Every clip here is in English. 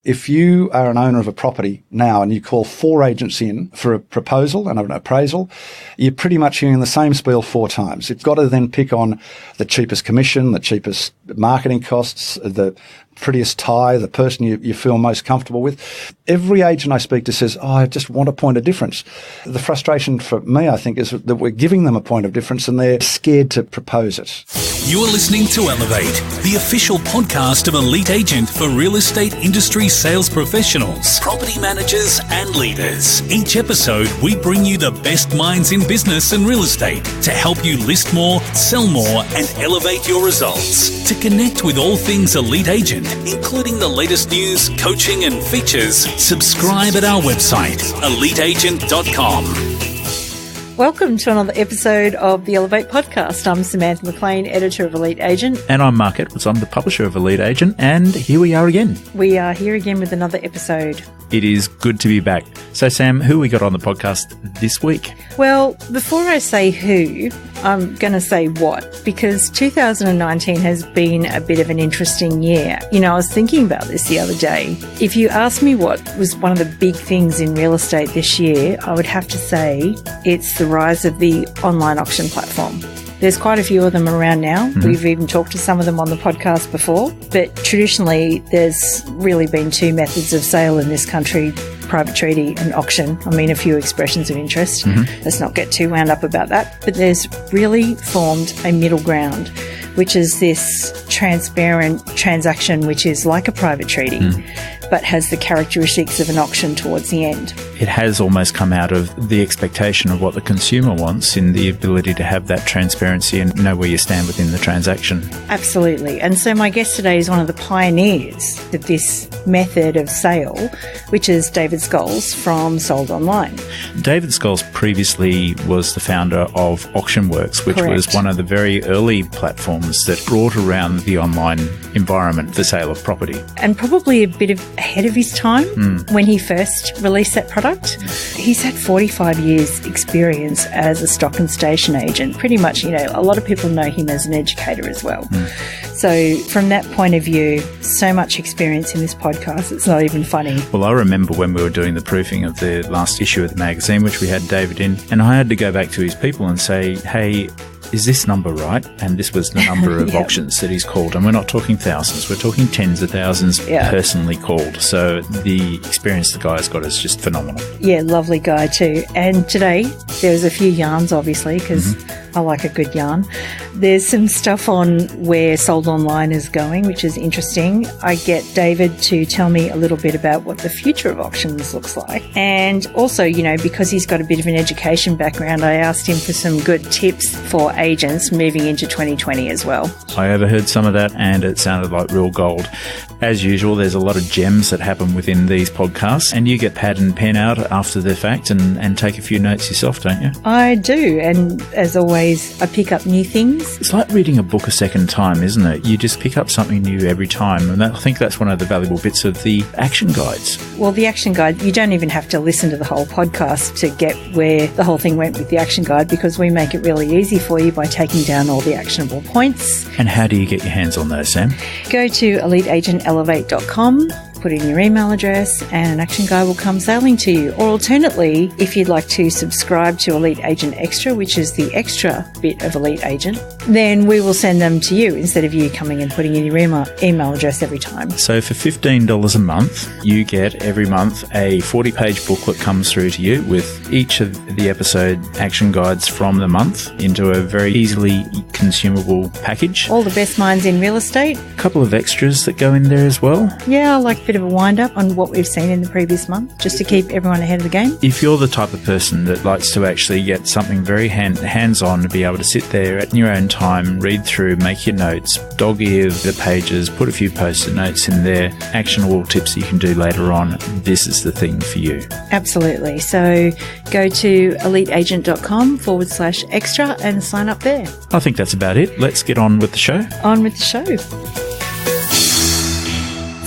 If you are an owner of a property now and you call 4 agents in for a proposal and an appraisal, you're pretty much hearing the same spiel 4 times. You've got to then pick on the cheapest commission, the cheapest marketing costs, the prettiest tie, the person you feel most comfortable with. Every agent I speak to says, I just want a point of difference. The frustration for me, I think, is that we're giving them a point of difference and they're scared to propose it. You're listening to Elevate, the official podcast of Elite Agent for real estate industry sales professionals, property managers and leaders. Each episode, we bring you the best minds in business and real estate to help you list more, sell more and elevate your results. To connect with all things Elite Agent, including the latest news, coaching and features, subscribe at our website, eliteagent.com. Welcome to another episode of the Elevate podcast. I'm Samantha McLean, editor of Elite Agent. And I'm Mark Edwards. I'm the publisher of Elite Agent. And here we are again. We are here again with another episode. It is good to be back. So, Sam, who we got on the podcast this week? Well, before I say who, I'm going to say what, because 2019 has been a bit of an interesting year. You know, I was thinking about this the other day. If you ask me what was one of the big things in real estate this year, I would have to say it's the rise of the online auction platform. There's quite a few of them around now. Mm-hmm. We've even talked to some of them on the podcast before. But traditionally, there's really been 2 methods of sale in this country, private treaty and auction. I mean, a few expressions of interest. Mm-hmm. Let's not get too wound up about that. But there's really formed a middle ground, which is this transparent transaction, which is like a private treaty, but has the characteristics of an auction towards the end. It has almost come out of the expectation of what the consumer wants in the ability to have that transparency and know where you stand within the transaction. Absolutely. And so my guest today is one of the pioneers of this method of sale, which is David Scholes from Sold Online. David Scholes previously was the founder of AuctionWorks, which Correct. was one of the very early platforms that brought around the online environment for sale of property. And probably a bit ahead of his time when he first released that product. He's had 45 years experience as a stock and station agent. Pretty much, you know, a lot of people know him as an educator as well. So from that point of view, so much experience in this podcast, it's not even funny. Well, I remember when we were doing the proofing of the last issue of the magazine, which we had David in, and I had to go back to his people and say, hey, is this number right? And this was the number of auctions that he's called. And we're not talking thousands, we're talking tens of thousands personally called. So the experience the guy's got is just phenomenal. Yeah, lovely guy too. And today there's a few yarns, obviously, because I like a good yarn. There's some stuff on where Sold Online is going, which is interesting. I get David to tell me a little bit about what the future of auctions looks like. And also, you know, because he's got a bit of an education background, I asked him for some good tips for agents moving into 2020 as well. I overheard some of that and it sounded like real gold. As usual, there's a lot of gems that happen within these podcasts, and you get pad and pen out after the fact and take a few notes yourself, don't you? I do, and as always, I pick up new things. It's like reading a book a second time, isn't it? You just pick up something new every time, and I think that's one of the valuable bits of the action guides. Well, the action guide, you don't even have to listen to the whole podcast to get where the whole thing went with the action guide, because we make it really easy for you by taking down all the actionable points. And how do you get your hands on those, Sam? Go to eliteagentelevate.com, put in your email address, and an action guide will come sailing to you. Or alternately, if you'd like to subscribe to Elite Agent Extra, which is the extra bit of Elite Agent, then we will send them to you instead of you coming and putting in your email address every time. So for $15 a month, you get every month a 40-page booklet comes through to you with each of the episode action guides from the month into a very easily consumable package. All the best minds in real estate. A couple of extras that go in there as well. Yeah, I like a bit of a wind-up on what we've seen in the previous month, just to keep everyone ahead of the game. If you're the type of person that likes to actually get something very hands-on, to be able to sit there at your own time, read through, make your notes, dog-ear the pages, put a few post-it notes in there, actionable tips that you can do later on, this is the thing for you. Absolutely. So go to eliteagent.com/extra and sign up there. I think that's about it. Let's get on with the show. On with the show.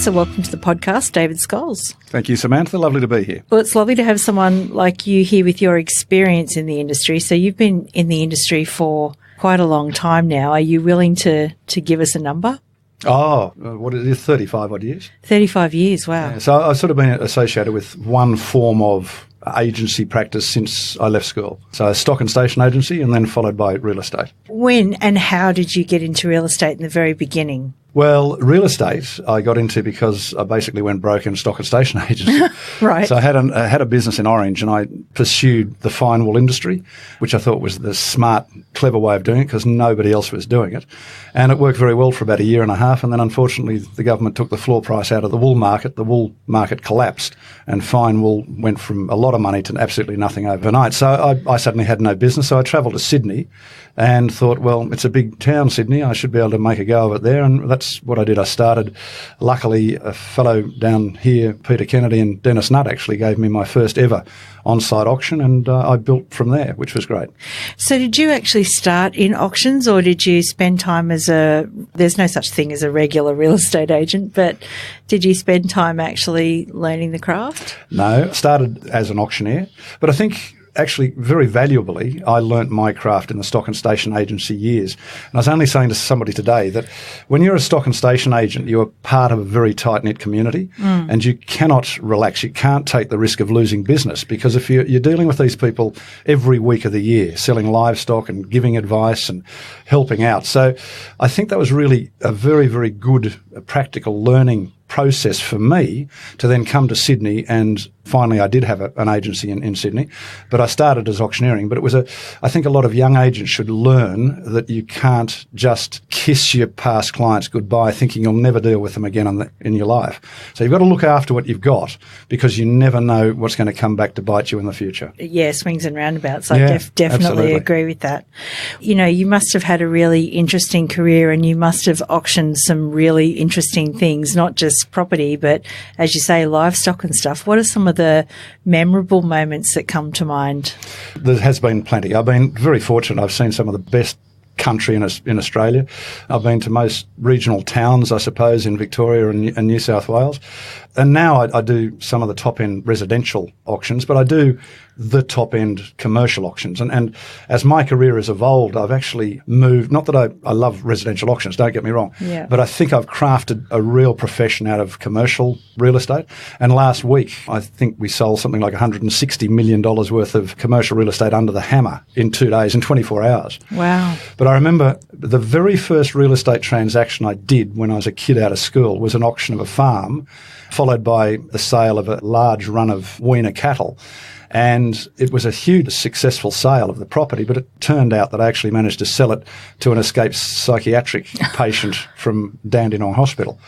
So welcome to the podcast, David Scholes. Thank you, Samantha. Lovely to be here. Well, it's lovely to have someone like you here with your experience in the industry. So you've been in the industry for quite a long time now. Are you willing to give us a number? What is it, 35 odd years? 35 years, wow. Yeah, so I've sort of been associated with one form of agency practice since I left school. So stock and station agency, and then followed by real estate. When and how did you get into real estate in the very beginning? Well, real estate I got into because I basically went broke in stock and station agency. Right. So I had a business in Orange, and I pursued the fine wool industry, which I thought was the smart, clever way of doing it because nobody else was doing it. And it worked very well for about a year and a half, and then unfortunately the government took the floor price out of the wool market. The wool market collapsed, and fine wool went from a lot of money to absolutely nothing overnight. So I suddenly had no business, so I travelled to Sydney and thought, well, it's a big town, Sydney. I should be able to make a go of it there, and that's what I did. I started. Luckily, a fellow down here, Peter Kennedy and Dennis Nutt, actually gave me my first ever on-site auction, and I built from there, which was great. So did you actually start in auctions, or did you spend time there's no such thing as a regular real estate agent, but did you spend time actually learning the craft? No, I started as an auctioneer, but I think actually very valuably, I learnt my craft in the stock and station agency years. And I was only saying to somebody today that when you're a stock and station agent, you're part of a very tight-knit community, and you cannot relax. You can't take the risk of losing business, because if you're dealing with these people every week of the year, selling livestock and giving advice and helping out. So I think that was really a very, very good practical learning process for me to then come to Sydney, and finally I did have an agency in Sydney, but I started as auctioneering. But it was I think a lot of young agents should learn that you can't just kiss your past clients goodbye thinking you'll never deal with them again in your life. So you've got to look after what you've got, because you never know what's going to come back to bite you in the future. Yeah, swings and roundabouts. I definitely absolutely agree with that. You know, you must have had a really interesting career, and you must have auctioned some really interesting things, not just property, but as you say, livestock and stuff. What are some of the memorable moments that come to mind? There has been plenty. I've been very fortunate. I've seen some of the best country in Australia. I've been to most regional towns, I suppose, in Victoria and New South Wales. And now I do some of the top-end residential auctions, but I do the top-end commercial auctions. And as my career has evolved, I've actually moved, not that I love residential auctions, don't get me wrong, but I think I've crafted a real profession out of commercial real estate. And last week, I think we sold something like $160 million worth of commercial real estate under the hammer in 2 days, in 24 hours. Wow. But I remember the very first real estate transaction I did when I was a kid out of school was an auction of a farm, followed by the sale of a large run of weaner cattle. And it was a huge successful sale of the property, but it turned out that I actually managed to sell it to an escaped psychiatric patient from Dandenong Hospital.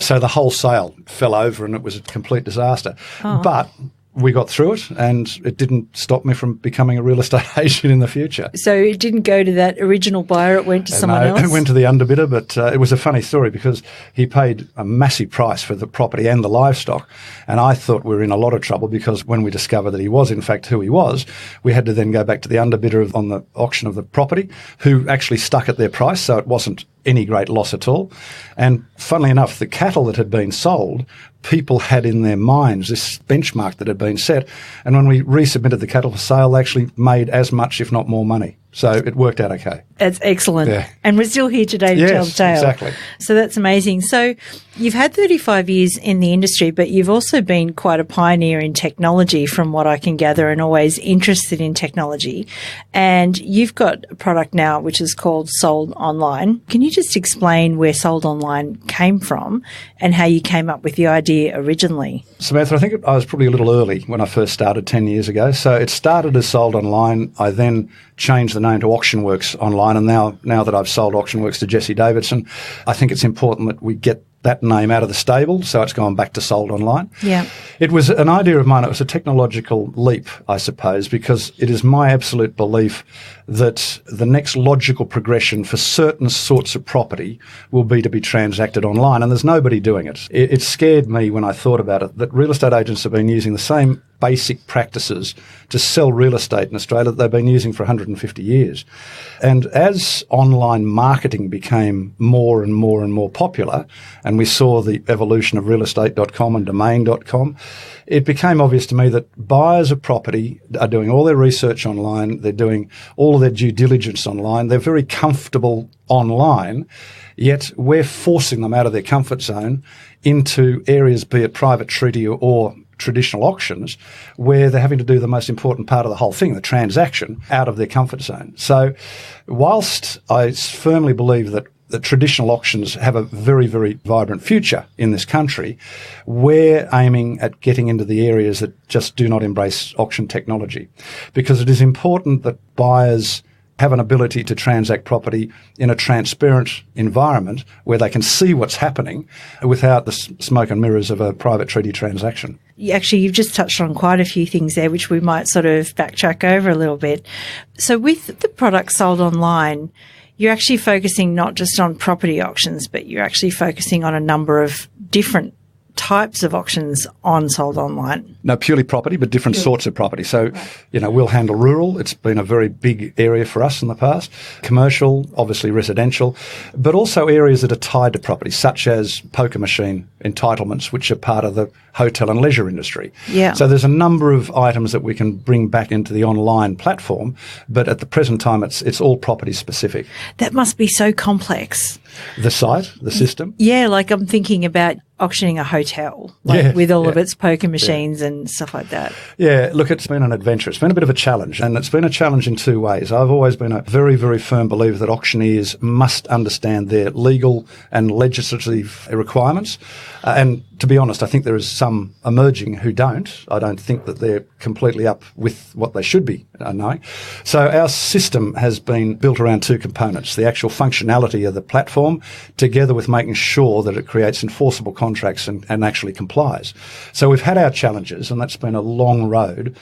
So the whole sale fell over, and it was a complete disaster. Oh. But we got through it, and it didn't stop me from becoming a real estate agent in the future. So it didn't go to that original buyer, it went to someone else? It went to the underbidder, but it was a funny story because he paid a massive price for the property and the livestock, and I thought we were in a lot of trouble because when we discovered that he was in fact who he was, we had to then go back to the underbidder on the auction of the property, who actually stuck at their price, so it wasn't any great loss at all. And funnily enough, the cattle that had been sold, people had in their minds this benchmark that had been set. And when we resubmitted the cattle for sale, they actually made as much, if not more money. So it worked out okay. That's excellent. Yeah. And we're still here today to tell the tale. Exactly. So that's amazing. So you've had 35 years in the industry, but you've also been quite a pioneer in technology from what I can gather, and always interested in technology. And you've got a product now which is called Sold Online. Can you just explain where Sold Online came from and how you came up with the idea originally? Samantha, I think I was probably a little early when I first started 10 years ago. So it started as Sold Online. I then changed the name to AuctionWorks Online, and now that I've sold AuctionWorks to Jesse Davidson, I think it's important that we get that name out of the stable, so it's gone back to Sold Online. Yeah. It was an idea of mine. It was a technological leap, I suppose, because it is my absolute belief that the next logical progression for certain sorts of property will be to be transacted online, and there's nobody doing it. It scared me when I thought about it that real estate agents have been using the same basic practices to sell real estate in Australia that they've been using for 150 years. And as online marketing became more and more and more popular, and we saw the evolution of realestate.com and domain.com, it became obvious to me that buyers of property are doing all their research online, they're doing all of their due diligence online, they're very comfortable online, yet we're forcing them out of their comfort zone into areas, be it private treaty or traditional auctions, where they're having to do the most important part of the whole thing, the transaction, out of their comfort zone. So whilst I firmly believe that traditional auctions have a very, very vibrant future in this country, we're aiming at getting into the areas that just do not embrace auction technology, because it is important that buyers have an ability to transact property in a transparent environment where they can see what's happening without the smoke and mirrors of a private treaty transaction. Actually, you've just touched on quite a few things there, which we might sort of backtrack over a little bit. So with the products sold online, you're actually focusing not just on property auctions, but you're actually focusing on a number of different types of auctions sold online. No, purely property, but different sorts of property. So, we'll handle rural. It's been a very big area for us in the past. Commercial, obviously residential, but also areas that are tied to property, such as poker machine entitlements, which are part of the hotel and leisure industry. Yeah. So there's a number of items that we can bring back into the online platform, but at the present time, it's all property specific. That must be so complex. The site, the system? Yeah, like I'm thinking about auctioning a hotel, with all of its poker machines and stuff like that. Yeah, look, it's been an adventure. It's been a bit of a challenge, and it's been a challenge in two ways. I've always been a very, very firm believer that auctioneers must understand their legal and legislative requirements. And to be honest, I think there is some emerging who don't. I don't think that they're completely up with what they should be knowing. So our system has been built around two components: the actual functionality of the platform, together with making sure that it creates enforceable contracts and actually complies. So we've had our challenges, and that's been a long road.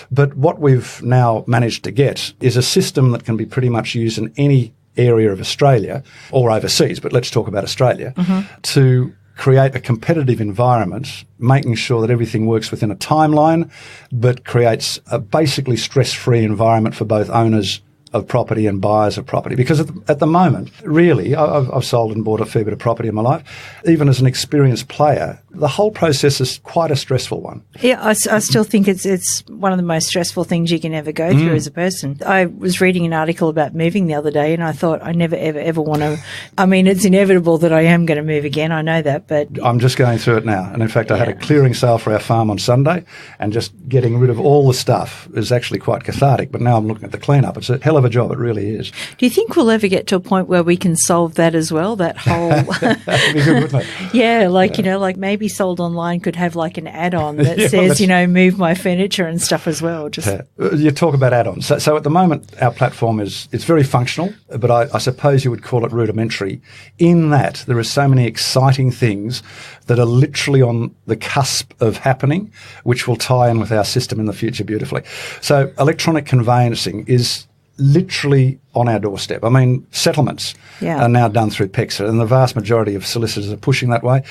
But what we've now managed to get is a system that can be pretty much used in any area of Australia or overseas, but let's talk about Australia, to create a competitive environment, making sure that everything works within a timeline, but creates a basically stress-free environment for both owners of property and buyers of property. Because at the moment, really, I've sold and bought a fair bit of property in my life. Even as an experienced player, the whole process is quite a stressful one. Yeah, I still think it's one of the most stressful things you can ever go through as a person. I was reading an article about moving the other day, and I thought I never, ever want to. I mean, it's inevitable that I am going to move again. I know that, but I'm just going through it now. And in fact, I had a clearing sale for our farm on Sunday, and just getting rid of all the stuff is actually quite cathartic. But now I'm looking at the cleanup. It's a hell of a job. It really is. Do you think we'll ever get to a point where we can solve that as well? That whole that'd be good, wouldn't it? Yeah, like maybe sold online could have like an add-on that says, move my furniture and stuff as well. Just you talk about add-ons. So at the moment, our platform it's very functional, but I suppose you would call it rudimentary, in that there are so many exciting things that are literally on the cusp of happening, which will tie in with our system in the future beautifully. So electronic conveyancing is literally on our doorstep. I mean, settlements are now done through PEXA, and the vast majority of solicitors are pushing that way.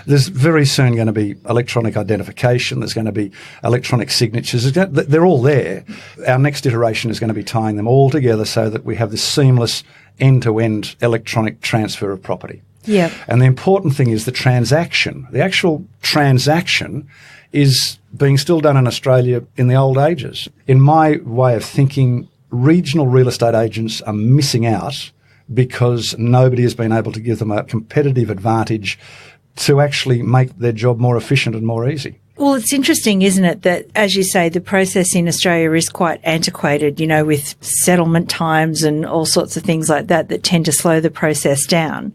There's very soon going to be electronic identification. There's going to be electronic signatures. They're all there. Our next iteration is going to be tying them all together so that we have this seamless end-to-end electronic transfer of property. Yeah. And the important thing is the actual transaction is being still done in Australia in the old ages. In my way of thinking, regional real estate agents are missing out because nobody has been able to give them a competitive advantage to actually make their job more efficient and more easy. Well, it's interesting, isn't it, that, as you say, the process in Australia is quite antiquated, with settlement times and all sorts of things like that tend to slow the process down.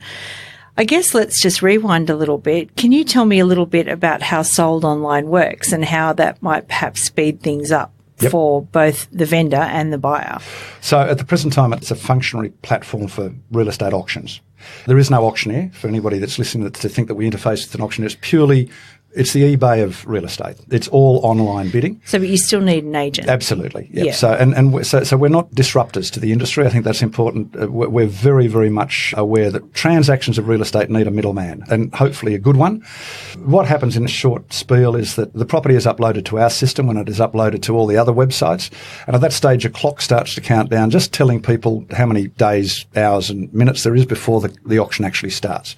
I guess let's just rewind a little bit. Can you tell me a little bit about how sold online works and how that might perhaps speed things up for both the vendor and the buyer? So at the present time, it's a functionary platform for real estate auctions. There is no auctioneer, for anybody that's listening to think that we interface with an auctioneer. It's purely It's the eBay of real estate. It's all online bidding. So, but you still need an agent. Absolutely. Yep. Yeah. So we're not disruptors to the industry. I think that's important. We're very, very much aware that transactions of real estate need a middleman, and hopefully a good one. What happens in a short spiel is that the property is uploaded to our system when it is uploaded to all the other websites. And at that stage, a clock starts to count down, just telling people how many days, hours and minutes there is before the auction actually starts.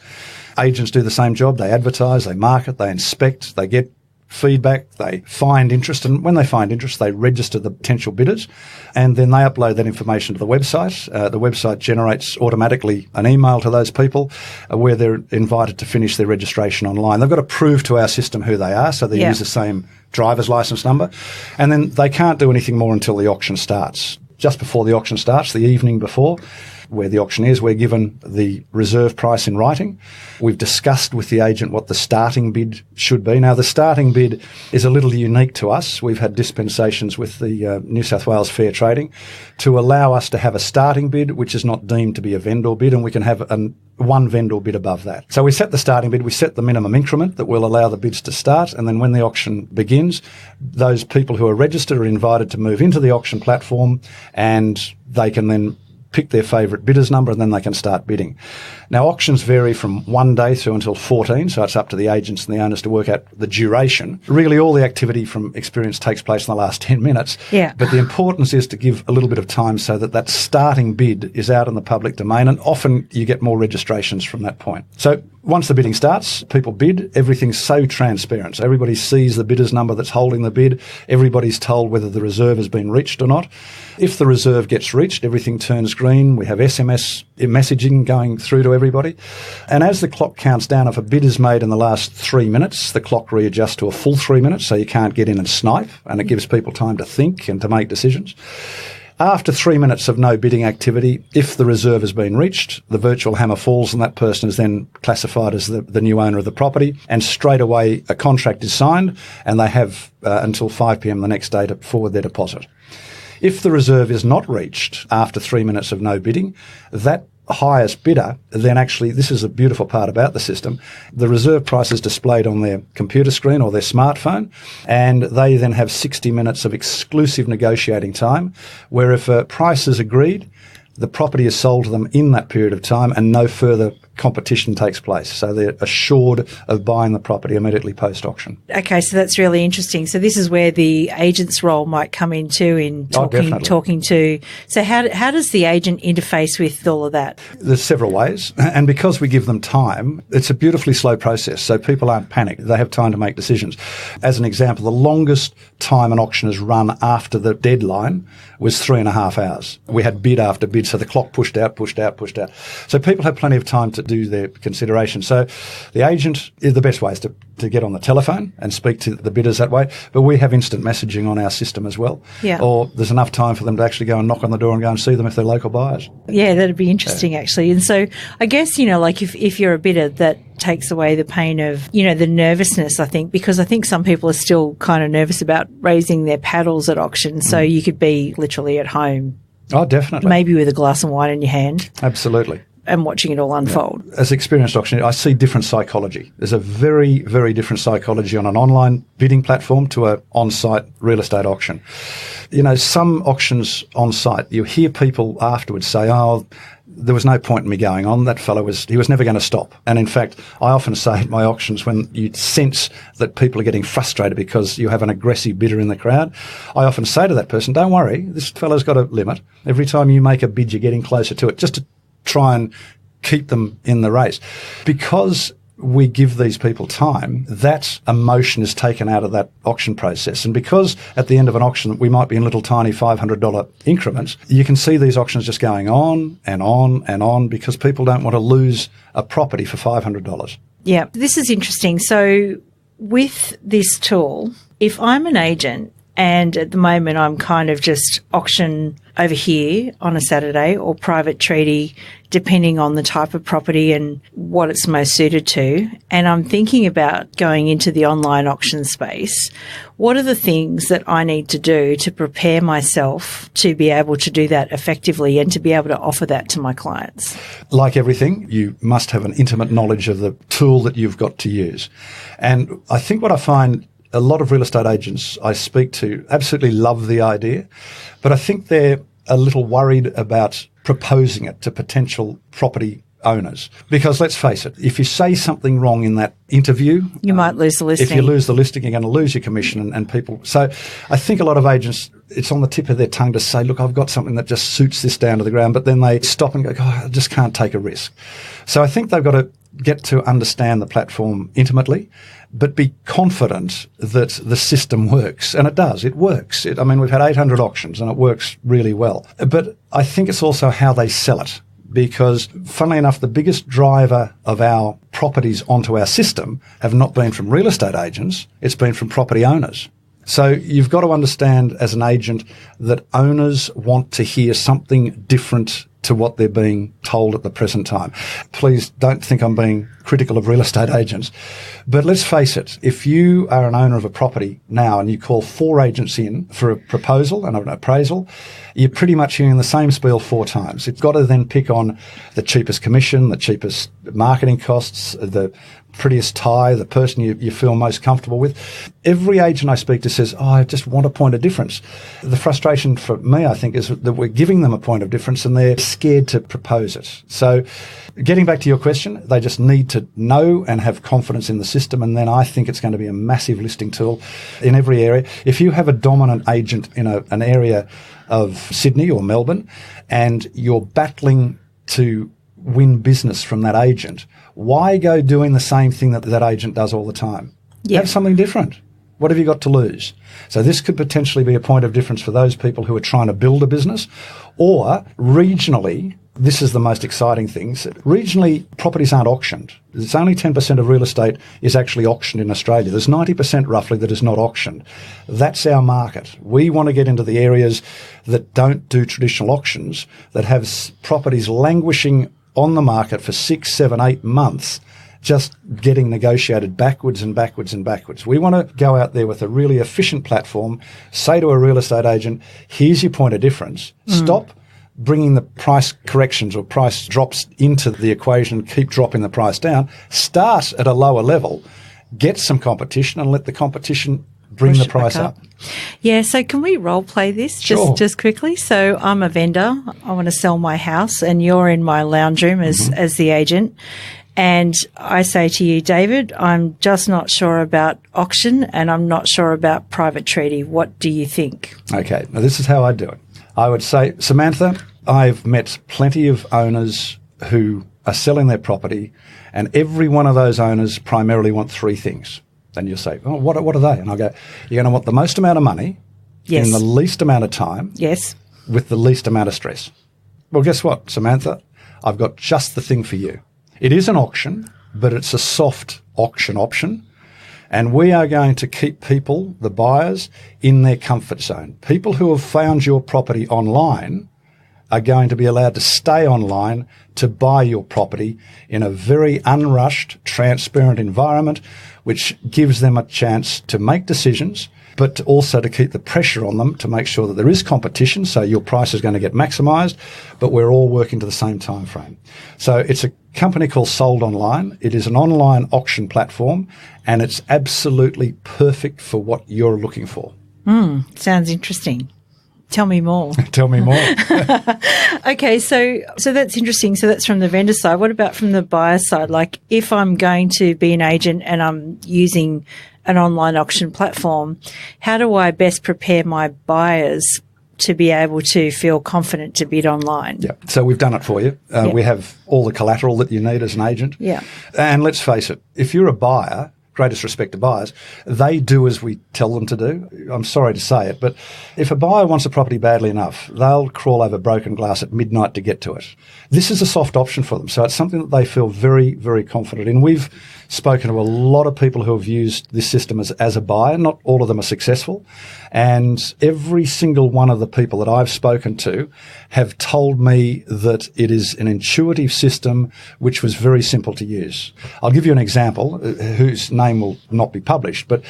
Agents do the same job. They advertise, they market, they inspect, they get feedback, they find interest, and when they find interest, they register the potential bidders, and then they upload that information to the website. The website generates automatically an email to those people where they're invited to finish their registration online. They've got to prove to our system who they are, so they use the same driver's license number, and then they can't do anything more until the auction starts. Just before the auction starts, the evening before, where the auction is, we're given the reserve price in writing. We've discussed with the agent what the starting bid should be. Now, the starting bid is a little unique to us. We've had dispensations with the New South Wales Fair Trading to allow us to have a starting bid, which is not deemed to be a vendor bid, and we can have one vendor bid above that. So we set the starting bid, we set the minimum increment that will allow the bids to start, and then when the auction begins, those people who are registered are invited to move into the auction platform, and they can then pick their favourite bidder's number, and then they can start bidding. Now, auctions vary from 1 day through until 14, so it's up to the agents and the owners to work out the duration. Really, all the activity from experience takes place in the last 10 minutes. Yeah. But the importance is to give a little bit of time so that starting bid is out in the public domain, and often you get more registrations from that point. So once the bidding starts, people bid. Everything's so transparent. So everybody sees the bidder's number that's holding the bid. Everybody's told whether the reserve has been reached or not. If the reserve gets reached, everything turns green. We have SMS messaging going through to everybody. And as the clock counts down, if a bid is made in the last 3 minutes, the clock readjusts to a full 3 minutes, so you can't get in and snipe, and it gives people time to think and to make decisions. After 3 minutes of no bidding activity, if the reserve has been reached, the virtual hammer falls and that person is then classified as the new owner of the property, and straight away a contract is signed, and they have until 5 p.m. the next day to forward their deposit. If the reserve is not reached after 3 minutes of no bidding, that highest bidder, then actually, this is a beautiful part about the system, the reserve price is displayed on their computer screen or their smartphone, and they then have 60 minutes of exclusive negotiating time, where if a price is agreed, the property is sold to them in that period of time and no further competition takes place. So they're assured of buying the property immediately post-auction. Okay, so that's really interesting. So this is where the agent's role might come in too, in talking to. So how does the agent interface with all of that? There's several ways. And because we give them time, it's a beautifully slow process. So people aren't panicked. They have time to make decisions. As an example, the longest time an auction has run after the deadline was 3.5 hours. We had bid after bid, so the clock pushed out. So people have plenty of time to do their consideration. So the agent is the best way is to get on the telephone and speak to the bidders that way. But we have instant messaging on our system as well. Yeah. Or there's enough time for them to actually go and knock on the door and go and see them if they're local buyers. Yeah, that'd be interesting actually. And so I guess, like if you're a bidder, that takes away the pain of, the nervousness, I think, because I think some people are still kind of nervous about raising their paddles at auction. So you could be literally at home. Oh, definitely. Maybe with a glass of wine in your hand. Absolutely. And watching it all unfold. Yeah. As an experienced auctioneer, I see different psychology. There's a very, very different psychology on an online bidding platform to an on-site real estate auction. Some auctions on-site, you hear people afterwards say, there was no point in me going on. That fellow he was never going to stop. And in fact, I often say at my auctions, when you sense that people are getting frustrated because you have an aggressive bidder in the crowd, I often say to that person, don't worry, this fellow's got a limit. Every time you make a bid, you're getting closer to it, just to try and keep them in the race. Because we give these people time, that emotion is taken out of that auction process. And because at the end of an auction, we might be in little tiny $500 increments, you can see these auctions just going on and on and on because people don't want to lose a property for $500. Yeah, this is interesting. So with this tool, if I'm an agent And at the moment, I'm kind of just auction over here on a Saturday or private treaty, depending on the type of property and what it's most suited to. And I'm thinking about going into the online auction space. What are the things that I need to do to prepare myself to be able to do that effectively and to be able to offer that to my clients? Like everything, you must have an intimate knowledge of the tool that you've got to use. And I think what I find a lot of real estate agents I speak to absolutely love the idea, but I think they're a little worried about proposing it to potential property owners. Because let's face it, if you say something wrong in that interview, you might lose the listing. If you lose the listing, you're going to lose your commission and people. So I think a lot of agents, it's on the tip of their tongue to say, look, I've got something that just suits this down to the ground, but then they stop and go, oh, I just can't take a risk. So I think they've got to get to understand the platform intimately, but be confident that the system works. And it does. It works. We've had 800 auctions and it works really well. But I think it's also how they sell it. Because, funnily enough, the biggest driver of our properties onto our system have not been from real estate agents, it's been from property owners. So you've got to understand as an agent that owners want to hear something different to what they're being told at the present time. Please don't think I'm being critical of real estate agents. But let's face it, if you are an owner of a property now and you call 4 agents in for a proposal and an appraisal, you're pretty much hearing the same spiel 4 times. It's got to then pick on the cheapest commission, the cheapest marketing costs, the prettiest tie, the person you feel most comfortable with. Every agent I speak to says, oh, I just want a point of difference. The frustration for me, I think, is that we're giving them a point of difference and they're scared to propose it. So getting back to your question, they just need to know and have confidence in the system, and then I think it's going to be a massive listing tool in every area. If you have a dominant agent in an area of Sydney or Melbourne and you're battling to win business from that agent, why go doing the same thing that agent does all the time? Yeah. Have something different. What have you got to lose? So this could potentially be a point of difference for those people who are trying to build a business, or regionally. This is the most exciting thing. Regionally, properties aren't auctioned. It's only 10% of real estate is actually auctioned in Australia. There's 90% roughly that is not auctioned. That's our market. We want to get into the areas that don't do traditional auctions, that have properties languishing on the market for 6, 7, 8 months, just getting negotiated backwards and backwards and backwards. We want to go out there with a really efficient platform, say to a real estate agent, here's your point of difference. Stop bringing the price corrections or price drops into the equation, keep dropping the price down. Start at a lower level, get some competition and let the competition bring the price up. Yeah, so can we role play this just quickly? So I'm a vendor. I want to sell my house and you're in my lounge room as the agent. And I say to you, David, I'm just not sure about auction and I'm not sure about private treaty. What do you think? Okay, now this is how I do it. I would say, Samantha, I've met plenty of owners who are selling their property, and every one of those owners primarily want 3 things. Then you'll say, oh, what are they? And I'll go, you're going to want the most amount of money in the least amount of time with the least amount of stress. Well, guess what, Samantha? I've got just the thing for you. It is an auction, but it's a soft auction option. And we are going to keep people, the buyers, in their comfort zone. People who have found your property online are going to be allowed to stay online to buy your property in a very unrushed, transparent environment, which gives them a chance to make decisions, but also to keep the pressure on them to make sure that there is competition, so your price is going to get maximised, but we're all working to the same time frame. So it's a company called Sold Online. It is an online auction platform, and it's absolutely perfect for what you're looking for. Sounds interesting. Tell me more. Tell me more. Okay, so that's interesting. So that's from the vendor side. What about from the buyer side? Like if I'm going to be an agent and I'm using an online auction platform, how do I best prepare my buyers to be able to feel confident to bid online? Yeah. So we've done it for you. We have all the collateral that you need as an agent. Yeah. And let's face it, if you're a buyer, greatest respect to buyers, they do as we tell them to do. I'm sorry to say it, but if a buyer wants a property badly enough, they'll crawl over broken glass at midnight to get to it. This is a soft option for them, so it's something that they feel very, very confident in. We've spoken to a lot of people who have used this system as a buyer. Not all of them are successful, and every single one of the people that I've spoken to have told me that it is an intuitive system which was very simple to use. I'll give you an example, whose name will not be published, but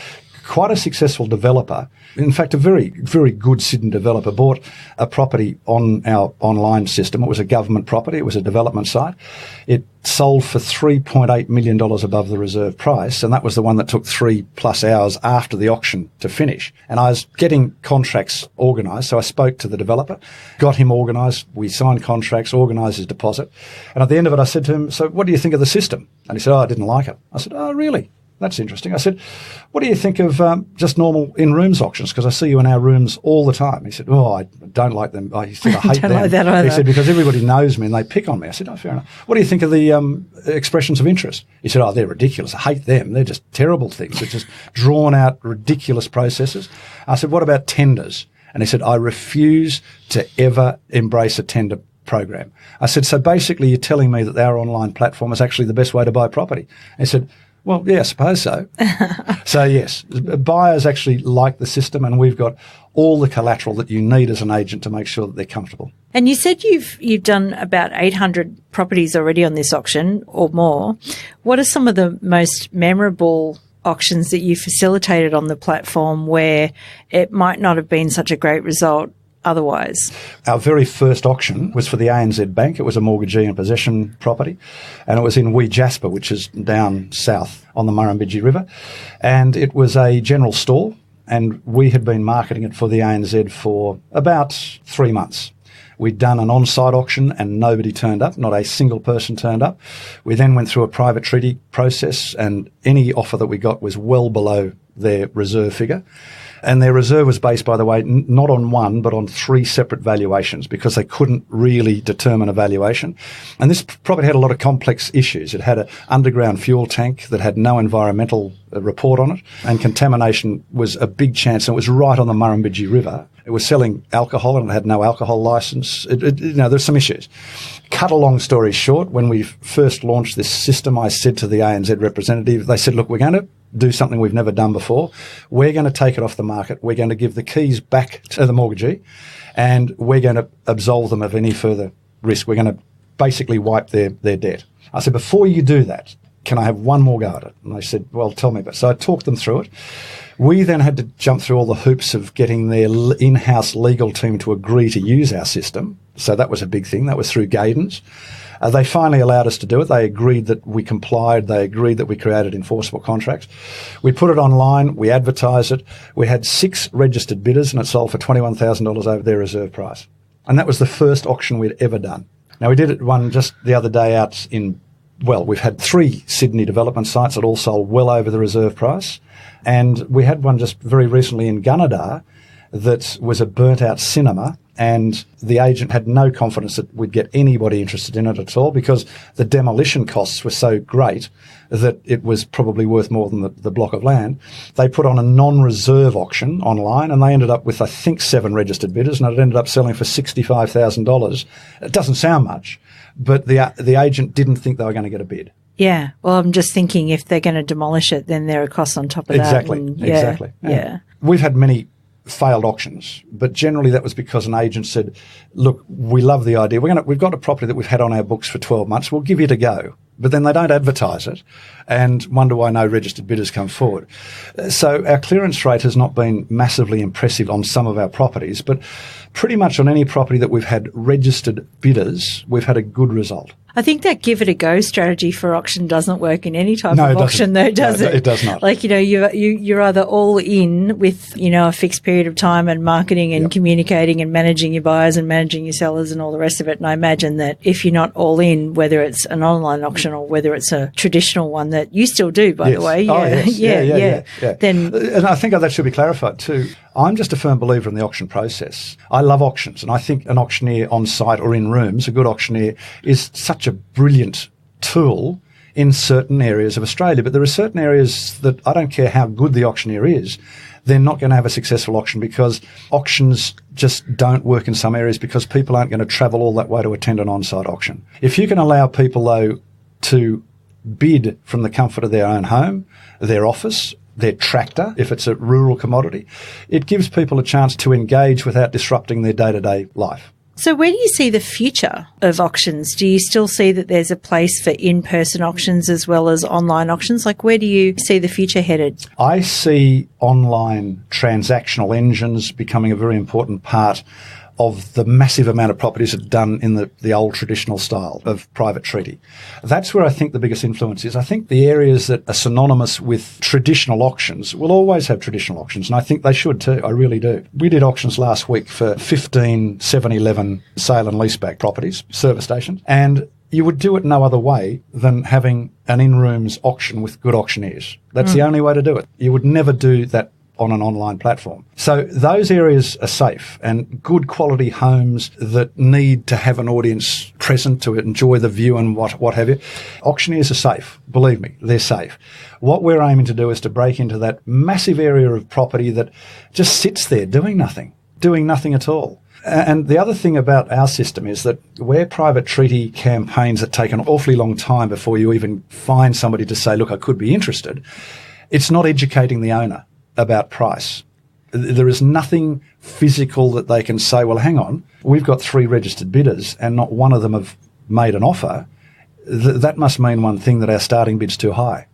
quite a successful developer, in fact, a very, very good Sydney developer, bought a property on our online system. It was a government property. It was a development site. It sold for $3.8 million above the reserve price, and that was the one that took 3+ hours after the auction to finish. And I was getting contracts organised, so I spoke to the developer, got him organised. We signed contracts, organised his deposit. And at the end of it, I said to him, so what do you think of the system? And he said, I didn't like it. I said, oh, really? That's interesting. I said, what do you think of just normal in-rooms auctions? Because I see you in our rooms all the time. He said, I don't like them. He said, I hate don't them. like that either. He said, because everybody knows me and they pick on me. I said, fair enough. What do you think of the expressions of interest? He said, they're ridiculous. I hate them. They're just terrible things. They're just drawn out, ridiculous processes. I said, what about tenders? And he said, I refuse to ever embrace a tender program. I said, so basically you're telling me that our online platform is actually the best way to buy property? And he said, well, yeah, I suppose so. So, yes, buyers actually like the system, and we've got all the collateral that you need as an agent to make sure that they're comfortable. And you said you've done about 800 properties already on this auction or more. What are some of the most memorable auctions that you facilitated on the platform where it might not have been such a great result otherwise? Our very first auction was for the ANZ Bank. It was a mortgagee in possession property, and it was in Wee Jasper, which is down south on the Murrumbidgee River. And it was a general store, and we had been marketing it for the ANZ for about 3 months. We'd done an on-site auction and nobody turned up, not a single person turned up. We then went through a private treaty process, and any offer that we got was well below their reserve figure. And their reserve was based, by the way, not on one, but on 3 separate valuations, because they couldn't really determine a valuation. And this property had a lot of complex issues. It had an underground fuel tank that had no environmental report on it, and contamination was a big chance. And it was right on the Murrumbidgee River. It was selling alcohol and it had no alcohol license. There's some issues. Cut a long story short, when we first launched this system, I said to the ANZ representative, they said, look, we're going to do something we've never done before. We're going to take it off the market. We're going to give the keys back to the mortgagee, and we're going to absolve them of any further risk. We're going to basically wipe their debt. I said, before you do that, can I have one more go at it? And they said, well, tell me about it. So I talked them through it. We then had to jump through all the hoops of getting their in-house legal team to agree to use our system. So that was a big thing. That was through Gaydens. They finally allowed us to do it. They agreed that we complied. They agreed that we created enforceable contracts. We put it online. We advertised it. We had 6 registered bidders, and it sold for $21,000 over their reserve price. And that was the first auction we'd ever done. Now, we did one just the other day out in, we've had 3 Sydney development sites that all sold well over the reserve price. And we had one just very recently in Gunnedah that was a burnt-out cinema, and the agent had no confidence that we'd get anybody interested in it at all, because the demolition costs were so great that it was probably worth more than the block of land. They put on a non-reserve auction online, and they ended up with, I think, 7 registered bidders, and it ended up selling for $65,000. It doesn't sound much, but the agent didn't think they were going to get a bid. Yeah. Well, I'm just thinking if they're going to demolish it, then there are costs on top of Exactly. that. Exactly. Yeah. We've had many failed auctions, but generally that was because an agent said, look, we love the idea. We've got a property that we've had on our books for 12 months. We'll give it a go. But then they don't advertise it and wonder why no registered bidders come forward. So our clearance rate has not been massively impressive on some of our properties, but pretty much on any property that we've had registered bidders, we've had a good result. I think that give it a go strategy for auction doesn't work in any type of auction, though, does it? It does not. Like, you're either all in with, a fixed period of time and marketing and communicating and managing your buyers and managing your sellers and all the rest of it. And I imagine that if you're not all in, whether it's an online auction or whether it's a traditional one that you still do, by the way. Yeah. Then, and I think that should be clarified too. I'm just a firm believer in the auction process. I love auctions, and I think an auctioneer on site or in rooms, a good auctioneer, is such a brilliant tool in certain areas of Australia. But there are certain areas that I don't care how good the auctioneer is, they're not going to have a successful auction because auctions just don't work in some areas because people aren't going to travel all that way to attend an on-site auction. If you can allow people, though, to bid from the comfort of their own home, their office, their tractor, if it's a rural commodity, it gives people a chance to engage without disrupting their day-to-day life. So where do you see the future of auctions? Do you still see that there's a place for in-person auctions as well as online auctions? Like, where do you see the future headed? I see online transactional engines becoming a very important part of the massive amount of properties that are done in the old traditional style of private treaty. That's where I think the biggest influence is. I think the areas that are synonymous with traditional auctions will always have traditional auctions, and I think they should too. I really do. We did auctions last week for 15 7-Eleven sale and leaseback properties, service stations, and you would do it no other way than having an in-rooms auction with good auctioneers. That's the only way to do it. You would never do that on an online platform. So those areas are safe, and good quality homes that need to have an audience present to enjoy the view and what have you. Auctioneers are safe. Believe me, they're safe. What we're aiming to do is to break into that massive area of property that just sits there doing nothing at all. And the other thing about our system is that where private treaty campaigns that take an awfully long time before you even find somebody to say, look, I could be interested, it's not educating the owner about price. There is nothing physical that they can say, well, hang on, we've got 3 registered bidders and not one of them have made an offer. That must mean one thing, that our starting bid's too high.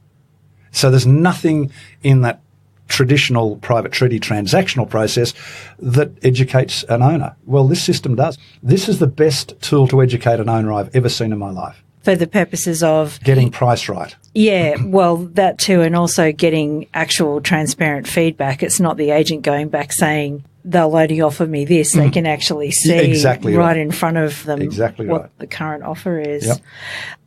So there's nothing in that traditional private treaty transactional process that educates an owner. Well, this system does. This is the best tool to educate an owner I've ever seen in my life. For the purposes of getting price right. Yeah, well, that too, and also getting actual transparent feedback. It's not the agent going back saying they'll only offer me this. They can actually see exactly right in front of them what the current offer is. Yep.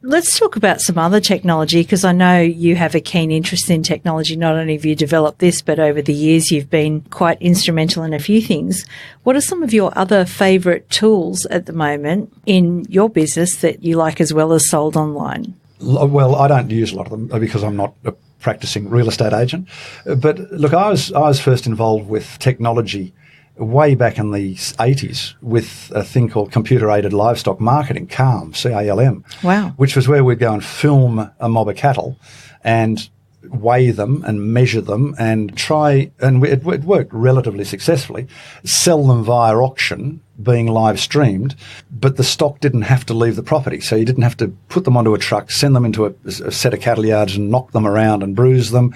Let's talk about some other technology, because I know you have a keen interest in technology. Not only have you developed this, but over the years you've been quite instrumental in a few things. What are some of your other favourite tools at the moment in your business that you like as well as sold online? Well, I don't use a lot of them because I'm not a practicing real estate agent. But look, I was first involved with technology way back in the 80s with a thing called computer-aided livestock marketing, CALM, C-A-L-M. Wow. Which was where we'd go and film a mob of cattle and weigh them and measure them and try, and it worked relatively successfully, sell them via auction, being live streamed, but the stock didn't have to leave the property. So you didn't have to put them onto a truck, send them into a set of cattle yards and knock them around and bruise them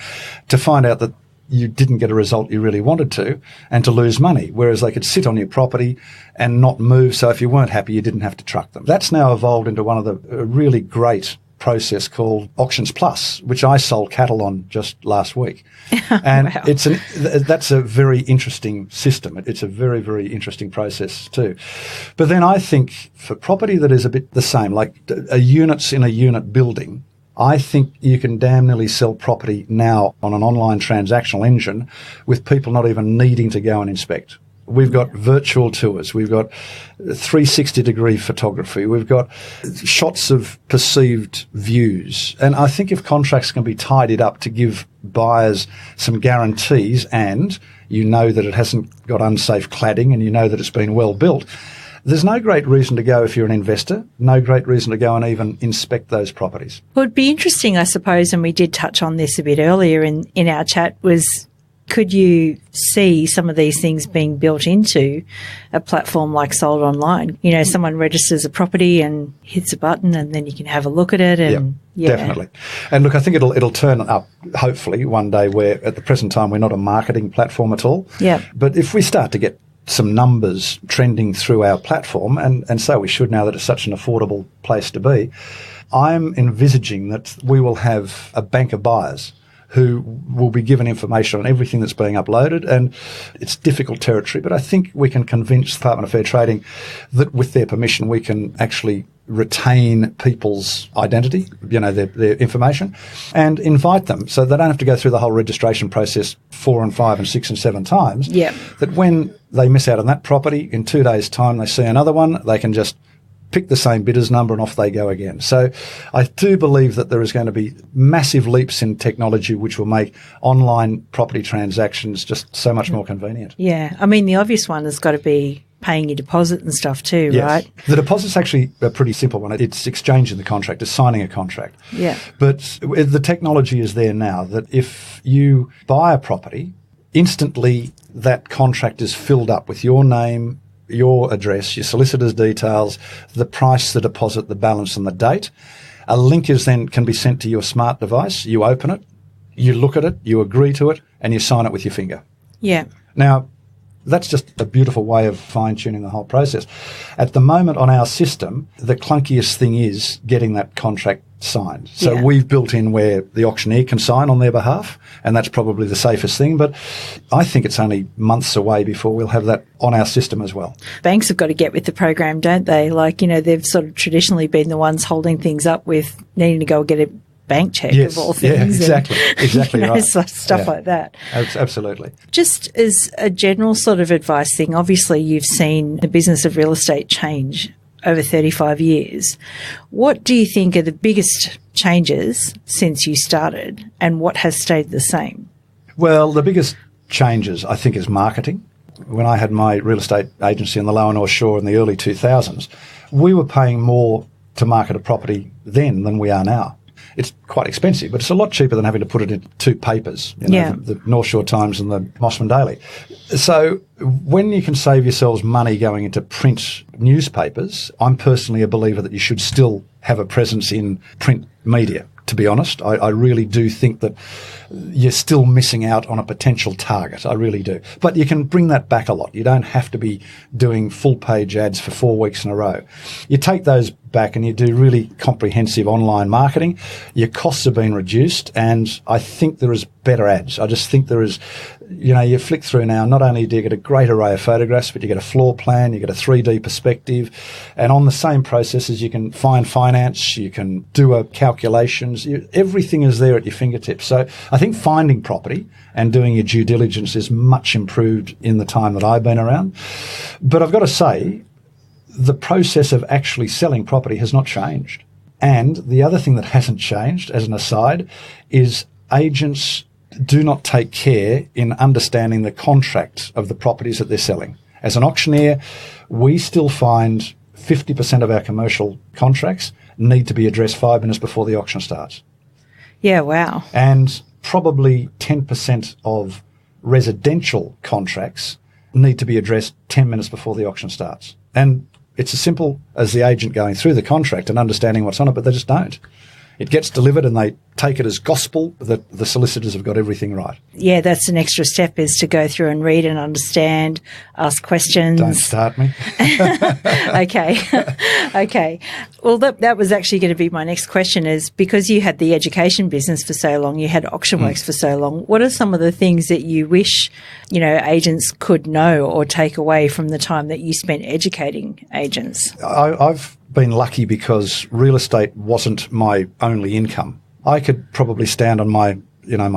to find out that you didn't get a result you really wanted to, and to lose money, whereas they could sit on your property and not move. So if you weren't happy, you didn't have to truck them. That's now evolved into one of the really great process called Auctions Plus, which I sold cattle on just last week. And wow. That's a very interesting system. It's a very, very interesting process too. But then I think for property that is a bit the same, like a units in a unit building, I think you can damn nearly sell property now on an online transactional engine with people not even needing to go and inspect. We've got virtual tours. We've got 360-degree photography. We've got shots of perceived views. And I think if contracts can be tidied up to give buyers some guarantees, and you know that it hasn't got unsafe cladding and you know that it's been well built, there's no great reason to go, if you're an investor, no great reason to go and even inspect those properties. Well, it'd be interesting, I suppose, and we did touch on this a bit earlier in our chat, was could you see some of these things being built into a platform like Sold Online? You know, someone registers a property and hits a button and then you can have a look at it. And yeah, definitely. And look, I think it'll turn up, hopefully, one day where at the present time we're not a marketing platform at all. Yeah. But if we start to get some numbers trending through our platform, and so we should now that it's such an affordable place to be, I'm envisaging that we will have a bank of buyers who will be given information on everything that's being uploaded. And it's difficult territory, but I think we can convince the Department of Fair Trading that with their permission we can actually retain people's identity, you know, their information, and invite them so they don't have to go through the whole registration process 4 and 5 and 6 and 7 times. Yeah. That when they miss out on that property, in 2 days' time they see another one, they can just pick the same bidder's number, and off they go again. So I do believe that there is going to be massive leaps in technology which will make online property transactions just so much more convenient. Yeah. I mean, the obvious one has got to be paying your deposit and stuff too, yes. right? The deposit's actually a pretty simple one. It's exchanging the contract, it's signing a contract. Yeah. But the technology is there now that if you buy a property, instantly that contract is filled up with your name, your address, your solicitor's details, the price, the deposit, the balance, and the date. A link is then can be sent to your smart device. You open it, you look at it, you agree to it, and you sign it with your finger. Yeah. Now, that's just a beautiful way of fine-tuning the whole process. At the moment on our system, the clunkiest thing is getting that contract signed. So we've built in where the auctioneer can sign on their behalf, and that's probably the safest thing. But I think it's only months away before we'll have that on our system as well. Banks have got to get with the program, don't they? Like, you know, they've sort of traditionally been the ones holding things up with needing to go get a bank check yes, of all things. Yeah, exactly. Exactly right. Stuff like that. Absolutely. Just as a general sort of advice thing, obviously you've seen the business of real estate change over 35 years. What do you think are the biggest changes since you started, and what has stayed the same? Well, the biggest changes, I think, is marketing. When I had my real estate agency on the Lower North Shore in the early 2000s, we were paying more to market a property then than we are now. It's quite expensive, but it's a lot cheaper than having to put it in two papers, the North Shore Times and the Mossman Daily. So when you can save yourselves money going into print newspapers, I'm personally a believer that you should still have a presence in print media. To be honest, I really do think that you're still missing out on a potential target. I really do. But you can bring that back a lot. You don't have to be doing full-page ads for 4 weeks in a row. You take those back and you do really comprehensive online marketing. Your costs have been reduced, and I think there is better ads. I just think there is, you flick through now, not only do you get a great array of photographs, but you get a floor plan, you get a 3D perspective, and on the same processes you can find finance, you can do calculations, everything is there at your fingertips. So I think finding property and doing your due diligence is much improved in the time that I've been around. But I've got to say, the process of actually selling property has not changed. And the other thing that hasn't changed, as an aside, is agents do not take care in understanding the contract of the properties that they're selling. As an auctioneer, we still find 50% of our commercial contracts need to be addressed 5 minutes before the auction starts. Yeah, wow. And probably 10% of residential contracts need to be addressed 10 minutes before the auction starts. And it's as simple as the agent going through the contract and understanding what's on it, but they just don't. It gets delivered and they take it as gospel that the solicitors have got everything right. Yeah, that's an extra step, is to go through and read and understand, ask questions. Don't start me. Okay. Okay. Well, that was actually going to be my next question, is because you had the education business for so long, you had AuctionWorks for so long, what are some of the things that you wish, agents could know or take away from the time that you spent educating agents? I've been lucky because real estate wasn't my only income. I could probably stand on my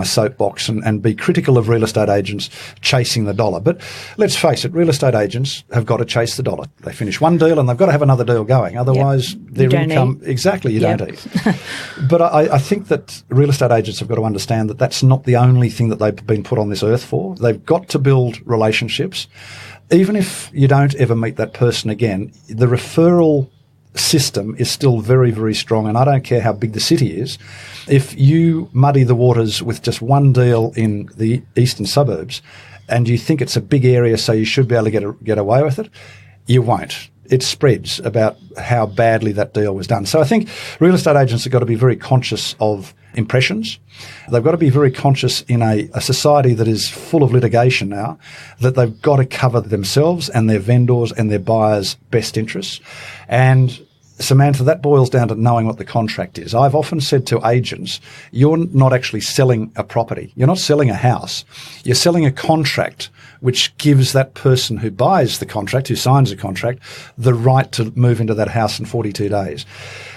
soapbox and be critical of real estate agents chasing the dollar. But let's face it, real estate agents have got to chase the dollar. They finish one deal and they've got to have another deal going. Otherwise, their income... Exactly, you don't eat. But I think that real estate agents have got to understand that that's not the only thing that they've been put on this earth for. They've got to build relationships. Even if you don't ever meet that person again, the referral system is still very, very strong, and I don't care how big the city is. If you muddy the waters with just one deal in the eastern suburbs and you think it's a big area so you should be able to get away with it, you won't. It spreads about how badly that deal was done. So I think real estate agents have got to be very conscious of impressions. They've got to be very conscious in a society that is full of litigation now, that they've got to cover themselves and their vendors and their buyers' best interests. And Samantha, that boils down to knowing what the contract is. I've often said to agents, you're not actually selling a property. You're not selling a house. You're selling a contract which gives that person who buys the contract, who signs the contract, the right to move into that house in 42 days.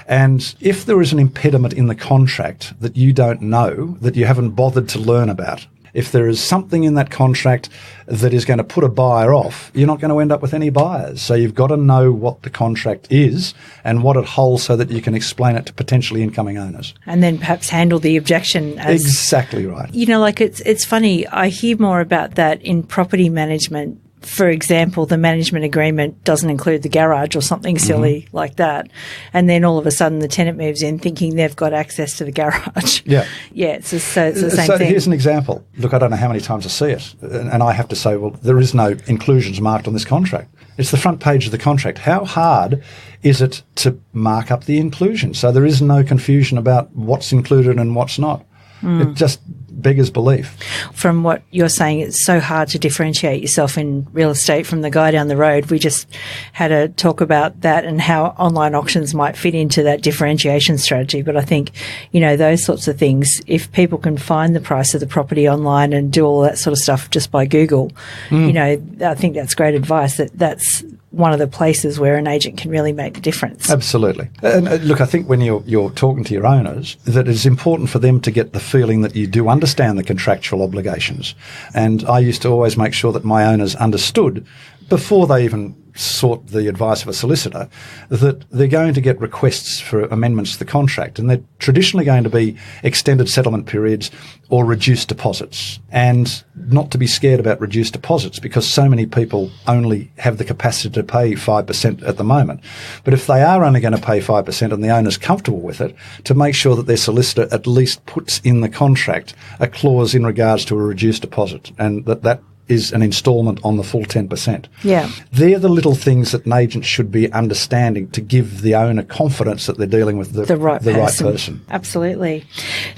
And if there is an impediment in the contract that you don't know, that you haven't bothered to learn about, If there is something in that contract that is going to put a buyer off, you're not going to end up with any buyers. So you've got to know what the contract is and what it holds so that you can explain it to potentially incoming owners. And then perhaps handle the objection as... Exactly right. You know, like it's funny, I hear more about that in property management. For example, the management agreement doesn't include the garage or something silly like that. And then all of a sudden the tenant moves in thinking they've got access to the garage. Yeah. Yeah, it's the same thing. So here's an example. Look, I don't know how many times I see it. And I have to say, well, there is no inclusions marked on this contract. It's the front page of the contract. How hard is it to mark up the inclusion? So there is no confusion about what's included and what's not. It just beggars belief. From what you're saying, it's so hard to differentiate yourself in real estate from the guy down the road. We just had a talk about that and how online auctions might fit into that differentiation strategy. But I think, you know, those sorts of things, if people can find the price of the property online and do all that sort of stuff just by Google, you know, I think that's great advice. That's one of the places where an agent can really make the difference. Absolutely. And look, I think when you're talking to your owners, that it's important for them to get the feeling that you do understand the contractual obligations. And I used to always make sure that my owners understood before they even sought the advice of a solicitor that they're going to get requests for amendments to the contract, and they're traditionally going to be extended settlement periods or reduced deposits, and not to be scared about reduced deposits because so many people only have the capacity to pay 5% at the moment. But if they are only going to pay 5% and the owner's comfortable with it, to make sure that their solicitor at least puts in the contract a clause in regards to a reduced deposit, and that is an instalment on the full 10%. Yeah. They're the little things that an agent should be understanding to give the owner confidence that they're dealing with the right person. Absolutely.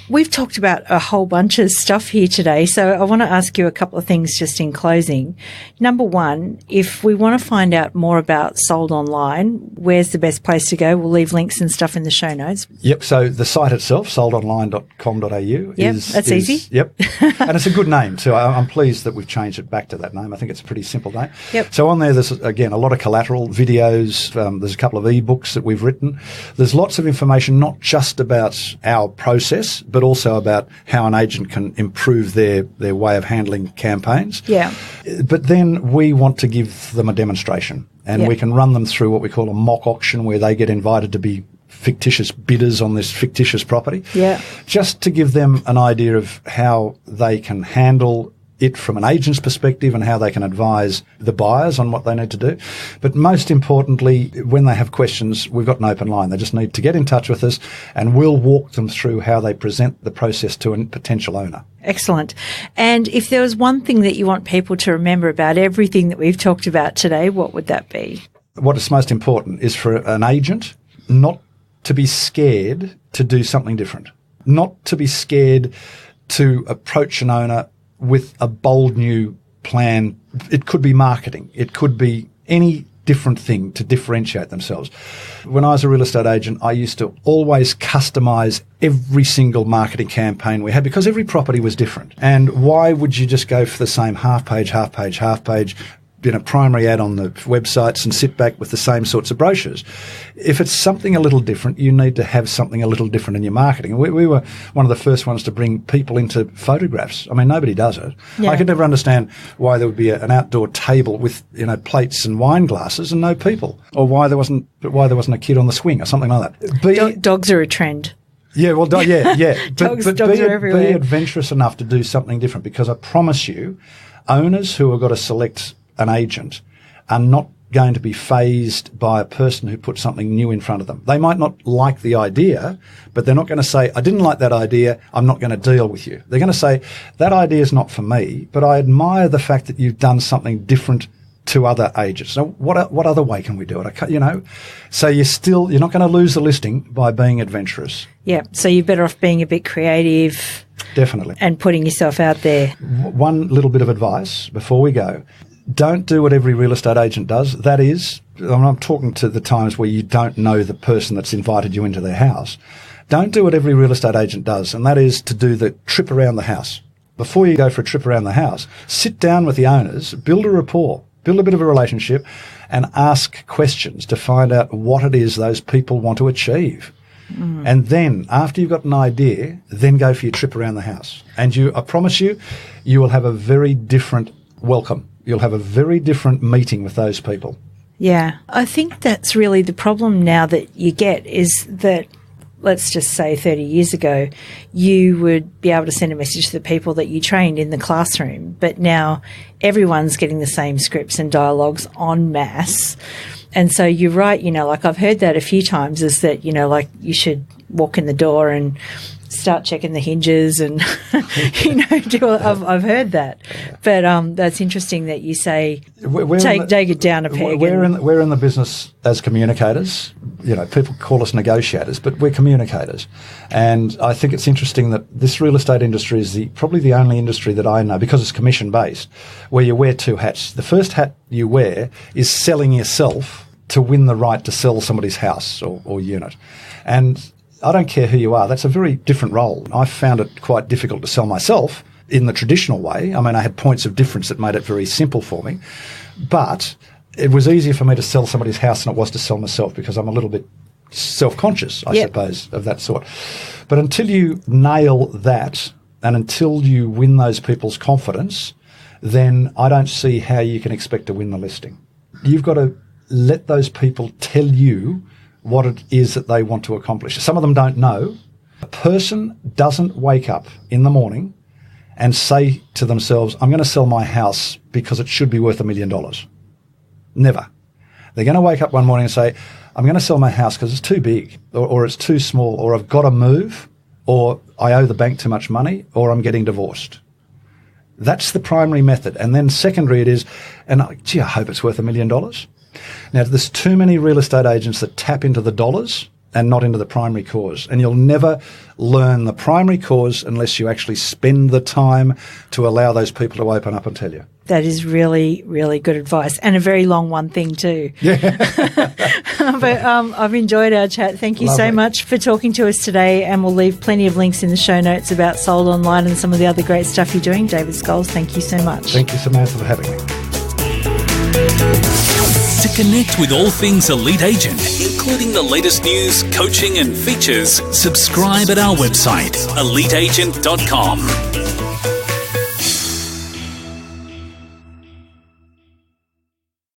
We've talked about a whole bunch of stuff here today, so I want to ask you a couple of things just in closing. Number one, if we want to find out more about Sold Online, where's the best place to go? We'll leave links and stuff in the show notes. Yep. So the site itself, soldonline.com.au. Yep, that's easy. Yep. And it's a good name too. I'm pleased that we've changed it back to that name. I think it's a pretty simple name. Yep. So on there's, again, a lot of collateral, videos. There's a couple of ebooks that we've written. There's lots of information, not just about our process, but also about how an agent can improve their way of handling campaigns. Yeah. But then we want to give them a demonstration, and we can run them through what we call a mock auction, where they get invited to be fictitious bidders on this fictitious property. Yeah. Just to give them an idea of how they can handle it from an agent's perspective and how they can advise the buyers on what they need to do. But most importantly, when they have questions, we've got an open line. They just need to get in touch with us and we'll walk them through how they present the process to a potential owner. Excellent. And if there was one thing that you want people to remember about everything that we've talked about today, what would that be? What is most important is for an agent not to be scared to do something different, not to be scared to approach an owner with a bold new plan. It could be marketing. It could be any different thing to differentiate themselves. When I was a real estate agent, I used to always customize every single marketing campaign we had because every property was different. And why would you just go for the same half page, primary ad on the websites and sit back with the same sorts of brochures? If it's something a little different, you need to have something a little different in your marketing. We were one of the first ones to bring people into photographs. I mean, nobody does it. Yeah. I could never understand why there would be an outdoor table with, plates and wine glasses and no people, or why there wasn't a kid on the swing or something like that. Dogs are a trend. Yeah, well, yeah. Dogs are everywhere. Be adventurous enough to do something different, because I promise you, owners who have got to select an agent are not going to be fazed by a person who puts something new in front of them. They might not like the idea, but they're not going to say, I didn't like that idea, I'm not going to deal with you. They're going to say, that idea is not for me, but I admire the fact that you've done something different to other agents. So what other way can we do it? So you're not going to lose the listing by being adventurous. Yeah, so you're better off being a bit creative. Definitely. And putting yourself out there. One little bit of advice before we go. Don't do what every real estate agent does. That is, I'm talking to the times where you don't know the person that's invited you into their house. Don't do what every real estate agent does, and that is to do the trip around the house. Before you go for a trip around the house, sit down with the owners, build a rapport, build a bit of a relationship, and ask questions to find out what it is those people want to achieve. And then, after you've got an idea, then go for your trip around the house. And I promise you, you will have a very different welcome. You'll have a very different meeting with those people. Yeah. I think that's really the problem now that you get is that, let's just say 30 years ago, you would be able to send a message to the people that you trained in the classroom. But now everyone's getting the same scripts and dialogues en masse. And so you're right, like I've heard that a few times is that, like you should walk in the door and start checking the hinges and, I've heard that. But that's interesting that you say take it down a peg. We're in the business as communicators. People call us negotiators, but we're communicators. And I think it's interesting that this real estate industry is probably the only industry that I know, because it's commission-based, where you wear two hats. The first hat you wear is selling yourself to win the right to sell somebody's house or unit. And I don't care who you are. That's a very different role. I found it quite difficult to sell myself in the traditional way. I mean, I had points of difference that made it very simple for me. But it was easier for me to sell somebody's house than it was to sell myself, because I'm a little bit self-conscious, I suppose, of that sort. But until you nail that and until you win those people's confidence, then I don't see how you can expect to win the listing. You've got to let those people tell you what it is that they want to accomplish. Some of them don't know. A person doesn't wake up in the morning and say to themselves, I'm going to sell my house because it should be worth $1 million. Never. They're going to wake up one morning and say, I'm going to sell my house because it's too big, or it's too small, or I've got to move, or I owe the bank too much money, or I'm getting divorced. That's the primary method. And then secondary it is, I hope it's worth $1 million. Now, there's too many real estate agents that tap into the dollars and not into the primary cause. And you'll never learn the primary cause unless you actually spend the time to allow those people to open up and tell you. That is really, really good advice, and a very long one thing too. Yeah. But I've enjoyed our chat. Thank you Lovely. so much for talking to us today, and we'll leave plenty of links in the show notes about Sold Online and some of the other great stuff you're doing. David Scholes, thank you so much. Thank you, Samantha, for having me. To connect with all things Elite Agent, including the latest news, coaching and features, subscribe at our website, eliteagent.com.